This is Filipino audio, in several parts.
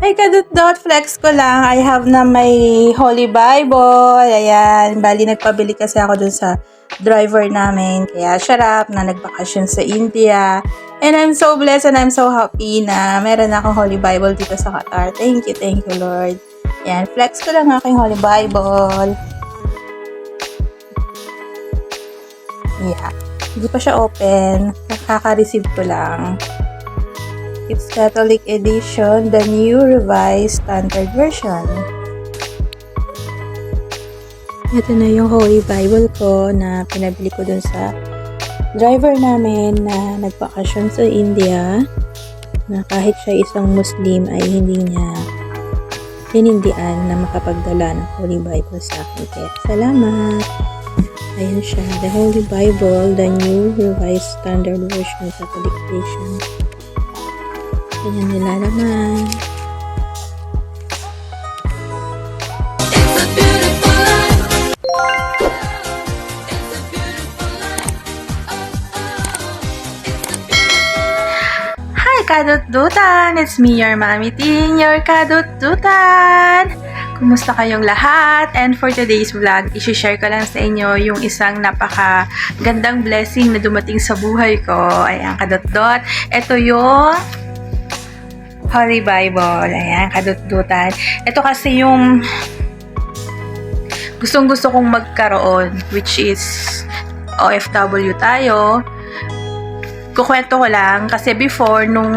Ay, kadot-dot, flex ko lang. I have na may Holy Bible. Ayan, bali nagpabili kasi ako dun sa driver namin. Kaya sarap na nagbakasyon sa India. And I'm so blessed and I'm so happy na meron akong Holy Bible dito sa Qatar. Thank you, Lord. Ayan, flex ko lang aking Holy Bible. Yeah, hindi pa siya open. Nakaka-receive ko lang. It's Catholic edition, the new revised standard version. Ito na yung Holy Bible ko na pinabili ko dun sa driver namin na nagbakasyon sa India, na kahit siya isang Muslim ay hindi niya hinindian na makapagdala ng Holy Bible sa akin. Kaya salamat! Ayan siya, the Holy Bible, the new revised standard version, Catholic edition. Ayan nila naman. Hi, kadut-dutan! It's me, your Mami Ting, your kadut-dutan! Kumusta kayong lahat? And for today's vlog, isi-share ko lang sa inyo yung isang napaka-gandang blessing na dumating sa buhay ko. Ayan, kadut-dot. Ito yung Holy Bible. Ayan, kadut-dutan. Ito kasi yung gustong-gusto kong magkaroon, which is OFW tayo. Kukwento ko lang kasi before nung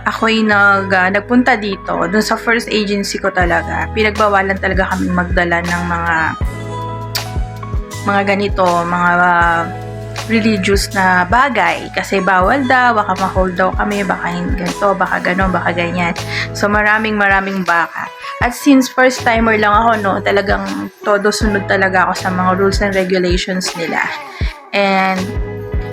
ako'y nagpunta dito, dun sa first agency ko talaga, pinagbawalan talaga kami magdala ng mga ganito, mga religious na bagay. Kasi bawal daw, baka ma-hold daw kami, baka ganito, baka gano'n, baka ganyan. So maraming baka. At since first timer lang ako, no, talagang todo sunod talaga ako sa mga rules and regulations nila. And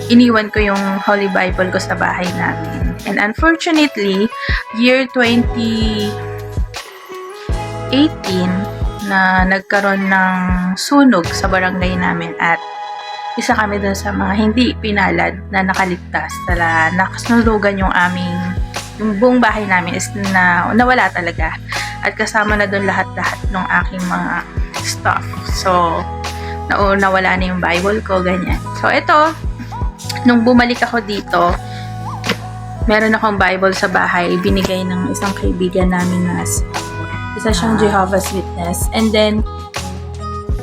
iniwan ko yung Holy Bible ko sa bahay namin. And unfortunately, year 2018 na nagkaroon ng sunog sa barangay namin at isa kami dun sa mga hindi pinalad na nakaligtas. Nakasunugan yung buong bahay namin is nawala talaga. At kasama na dun lahat-lahat ng aking mga stuff. So, nawala na yung Bible ko, ganyan. So, ito, nung bumalik ako dito, meron akong Bible sa bahay, binigay ng isang kaibigan namin na isa siyang Jehovah's Witness. And then,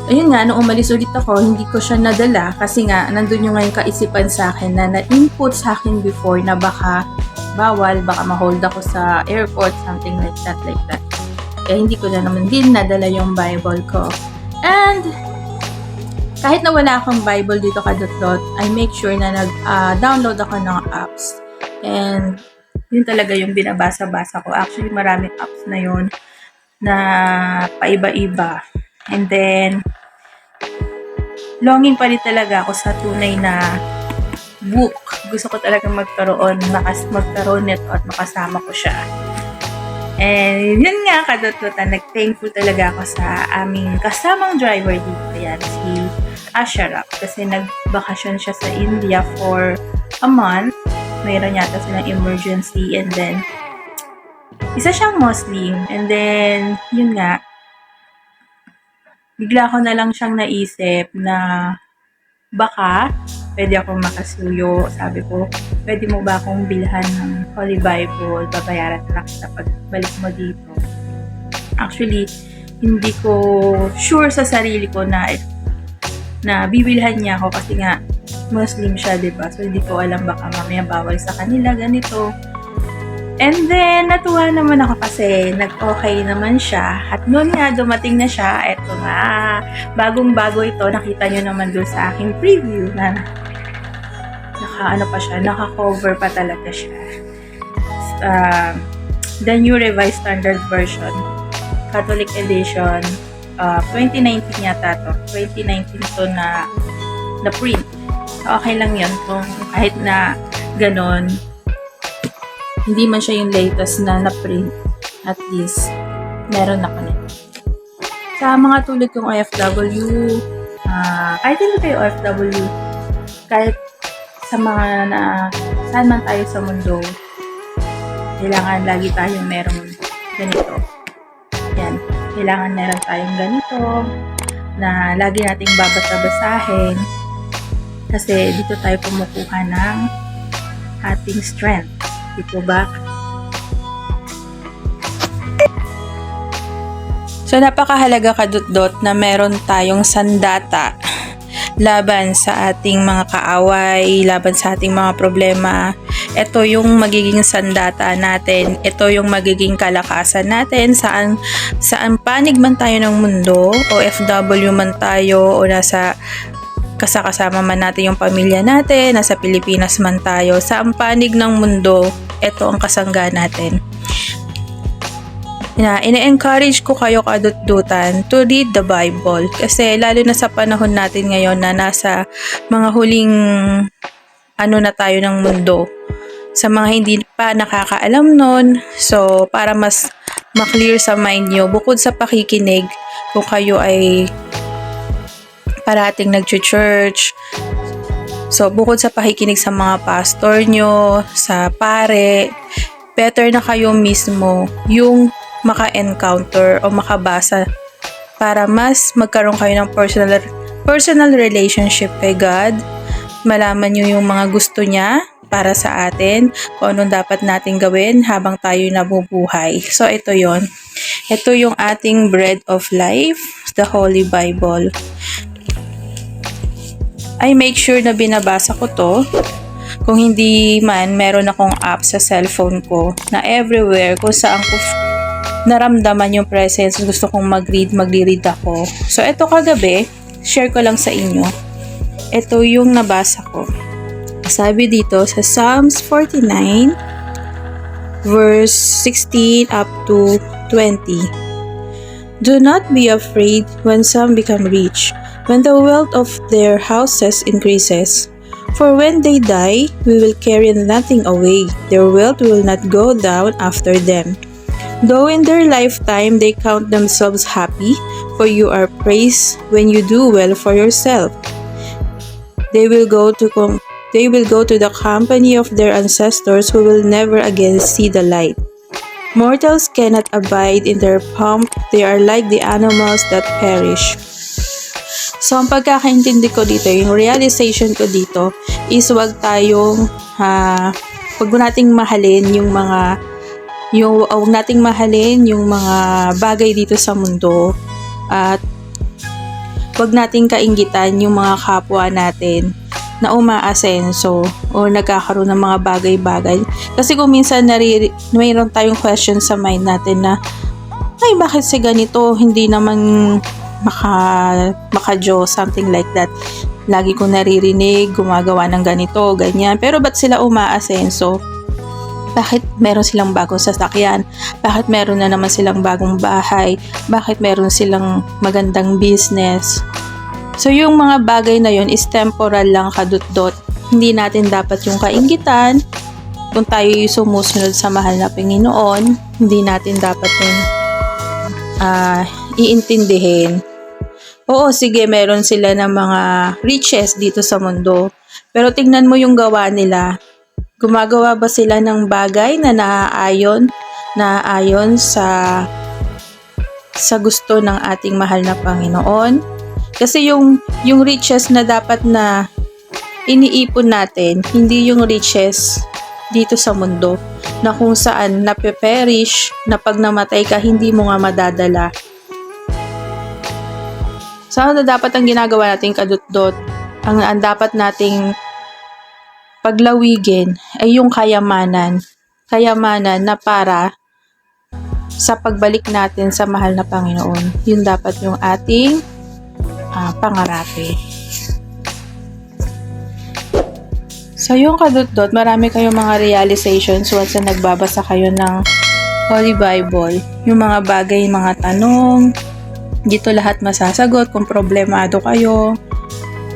ayun nga, nung umalis ulit ako, hindi ko siya nadala kasi nga, nandun yung ngayon kaisipan sa akin na na-input sa akin before na baka bawal, baka ma-hold ako sa airport, something like that. Kaya hindi ko na naman din nadala yung Bible ko. And, kahit na wala akong Bible dito kadot-dot, I make sure na nag-download ako ng apps. And, yun talaga yung binabasa-basa ko. Actually, maraming apps na yun na paiba-iba. And then, longing pa rin talaga ako sa tunay na book. Gusto ko talaga magkaroon nito at makasama ko siya. And yun nga, kadot-dotan, nag-thankful talaga ako sa aming kasamang driver dito. Yan, si Asharaf. Kasi nagbakasyon siya sa India for a month. Mayroon yata silang emergency. And then, isa siyang Muslim. And then, yun nga, bigla ko na lang siyang naisip na baka pwede akong makasuyo. Sabi ko, pwede mo ba akong bilhan ng Holy Bible? Babayaran na kita pagbalik mo dito. Actually, hindi ko sure sa sarili ko na bibilhan niya ako kasi nga Muslim siya, diba? So, hindi ko alam baka mamaya bawal sa kanila, ganito. And then, natuwa naman ako kasi nag-okay naman siya. At noon nga, dumating na siya. Eto nga, bagong-bago ito. Nakita nyo naman doon sa aking preview na naka-cover pa talaga siya. The new revised standard version, Catholic edition, 2019 yata to. 2019 to na print. So, okay lang yun kung kahit na ganon, hindi man siya yung latest na na-print, at least, meron ako nito. Sa mga tulad kong OFW, kahit hindi kayo OFW, kahit sa mga saan man tayo sa mundo, kailangan lagi tayong merong ganito. Yan. Kailangan meron tayong ganito na lagi nating babasa-basahin kasi dito tayo kumukuha ng ating strength. Dito ba? So, napakahalaga kadot-dot na meron tayong sandata laban sa ating mga kaaway, laban sa ating mga problema. Ito yung magiging sandata natin. Ito yung magiging kalakasan natin saan panig man tayo ng mundo, OFW man tayo o nasa kasama man natin yung pamilya natin, nasa Pilipinas man tayo, saan panig ng mundo, ito ang kasangga natin. Ine-encourage ko kayo kadut-dutan to read the Bible kasi lalo na sa panahon natin ngayon na nasa mga huling na tayo ng mundo, sa mga hindi pa nakakaalam nun, so para mas maklear sa mind nyo, bukod sa pakikinig, kung kayo ay parating nag-church, so bukod sa pakikinig sa mga pastor nyo, sa pare, better na kayo mismo yung maka-encounter o makabasa para mas magkaroon kayo ng personal relationship kay God. Malaman nyo yung mga gusto niya para sa atin, kung anong dapat natin gawin habang tayo nabubuhay. So ito yon. Ito yung ating bread of life, the Holy Bible. I make sure na binabasa ko to. Kung hindi man, meron akong app sa cellphone ko na everywhere kung saan ko naramdaman yung presence, gusto kong magre-read ako. So, ito kagabi, share ko lang sa inyo. Ito yung nabasa ko. Sabi dito sa Psalms 49, verse 16 up to 20. Do not be afraid when some become rich, when the wealth of their houses increases. For when they die, we will carry nothing away. Their wealth will not go down after them. Though in their lifetime they count themselves happy, for you are praised when you do well for yourself. They will go to the company of their ancestors who will never again see the light. Mortals cannot abide in their pomp, they are like the animals that perish. So, ang pagkakaintindi ko dito, yung realization ko dito is wag nating mahalin yung mga bagay dito sa mundo at wag nating kainggitan yung mga kapwa natin na umaasenso o nagkakaroon ng mga bagay-bagay. Kasi kung minsan mayroon tayong question sa mind natin na ay bakit si ganito hindi naman maka-Diyos, something like that. Lagi ko naririnig gumagawa ng ganito, ganyan. Pero ba't sila umaasenso? Bakit meron silang bagong sasakyan? Bakit meron na naman silang bagong bahay? Bakit meron silang magandang business? So, yung mga bagay na yun is temporal lang kadut-dot. Hindi natin dapat yung kainggitan. Kung tayo yung sumusunod sa mahal na Panginoon, hindi natin dapat yung iintindihin. Oo, sige, meron sila ng mga riches dito sa mundo. Pero tingnan mo yung gawa nila. Gumagawa ba sila ng bagay na naaayon sa gusto ng ating mahal na Panginoon? Kasi yung riches na dapat na iniipon natin, hindi yung riches dito sa mundo na kung saan napeperish, na pag namatay ka, hindi mo nga madadala. So, ano dapat ang ginagawa natin kadut-dot? Ang dapat nating paglawigin ay yung kayamanan na para sa pagbalik natin sa mahal na Panginoon. Yun dapat yung ating pangarapin. So yung kadut-dot, marami kayong mga realizations once na nagbabasa kayo ng Holy Bible. Yung mga bagay, mga tanong, dito lahat masasagot. Kung problemado kayo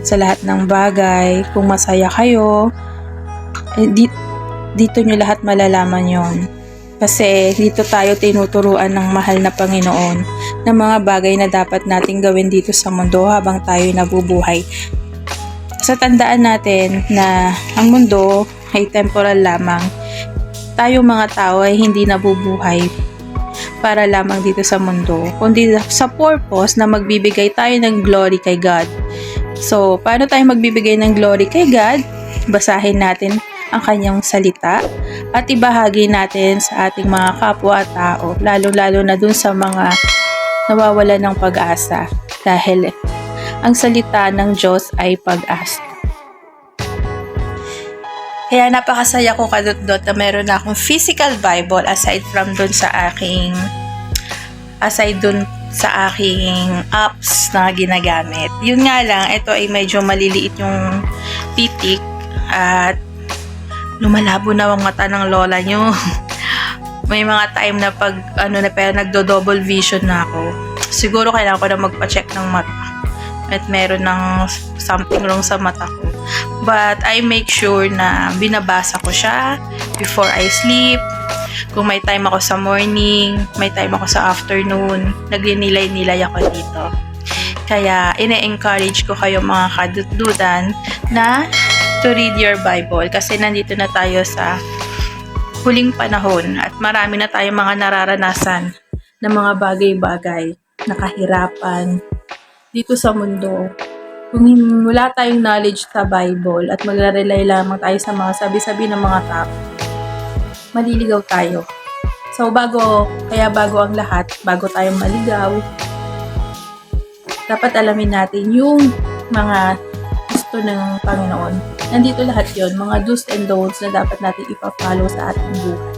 sa lahat ng bagay, kung masaya kayo, dito nyo lahat malalaman yon. Kasi dito tayo tinuturuan ng mahal na Panginoon ng mga bagay na dapat nating gawin dito sa mundo habang tayo nabubuhay. So tandaan natin na ang mundo ay temporal lamang. Tayong mga tao ay hindi nabubuhay para lamang dito sa mundo, kundi sa purpose na magbibigay tayo ng glory kay God. So, paano tayo magbibigay ng glory kay God? Basahin natin ang kanyang salita at ibahagi natin sa ating mga kapwa-tao, lalo-lalo na dun sa mga nawawalan ng pag-asa, dahil ang salita ng Diyos ay pag-asa. Kaya napakasaya ko kadot-dot na meron na akong physical Bible aside dun sa aking apps na ginagamit. Yun nga lang, ito ay medyo maliliit yung titik at lumalabo na ang mata ng lola nyo. May mga time na pero nagdo-double vision na ako. Siguro kailangan ko na magpa-check ng mata. At meron ng something wrong sa mata ko. But I make sure na binabasa ko siya before I sleep. Kung may time ako sa morning, may time ako sa afternoon, nagninilay-nilay ako dito. Kaya ine-encourage ko kayo mga kadutdudan na to read your Bible kasi nandito na tayo sa huling panahon at marami na tayong mga nararanasan na mga bagay-bagay na kahirapan dito sa mundo. Kung wala tayong knowledge sa Bible at magre-rely lamang tayo sa mga sabi-sabi ng mga tao, maliligaw tayo. So, bago ang lahat, bago tayong maligaw, dapat alamin natin yung mga gusto ng Panginoon. Nandito lahat yon, mga do's and don'ts na dapat natin ipa-follow sa ating buhay.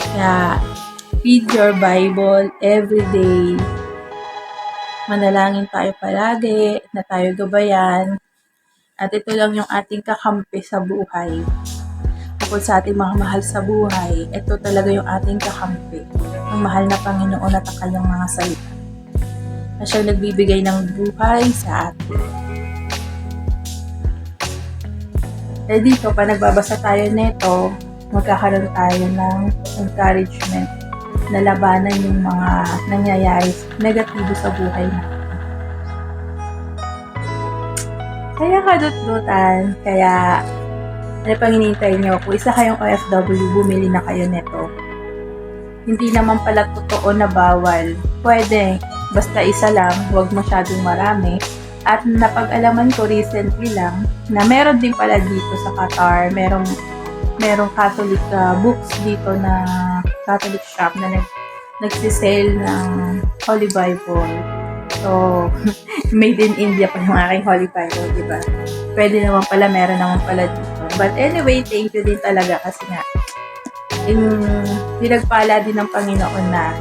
Kaya, read your Bible every day. Manalangin tayo palagi, na tayo gabayan. At ito lang yung ating kakampi sa buhay. Bukod sa ating mga mahal sa buhay, ito talaga yung ating kakampi. Ang mahal na Panginoon at ang kanyang mga salita. Na siyang nagbibigay ng buhay sa atin. Dito, pa nagbabasa tayo nito, magkakaroon tayo ng encouragement na labanan yung mga nangyayari negatibo sa buhay natin. Kaya kadut-dutan, ano pang hinihintay nyo? Kung isa kayong OFW, bumili na kayo nito. Hindi naman pala totoo na bawal. Pwede, basta isa lang, huwag masyadong marami. At napag-alaman ko recently lang na meron din pala dito sa Qatar, merong Catholic books dito na Catholic shop na nagsisale ng Holy Bible. So, made in India pa yung aking Holy Bible, diba? Pwede naman pala, meron naman pala dito. But anyway, thank you din talaga kasi nga, pinagpala din ng Panginoon na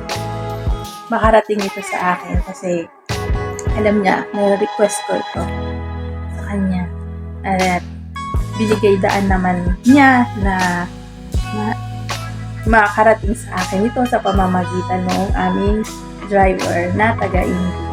makarating ito sa akin kasi alam niya, na-request ko ito sa kanya. At binigay daan naman niya na makakarating sa akin ito sa pamamagitan ng aming driver na taga-India.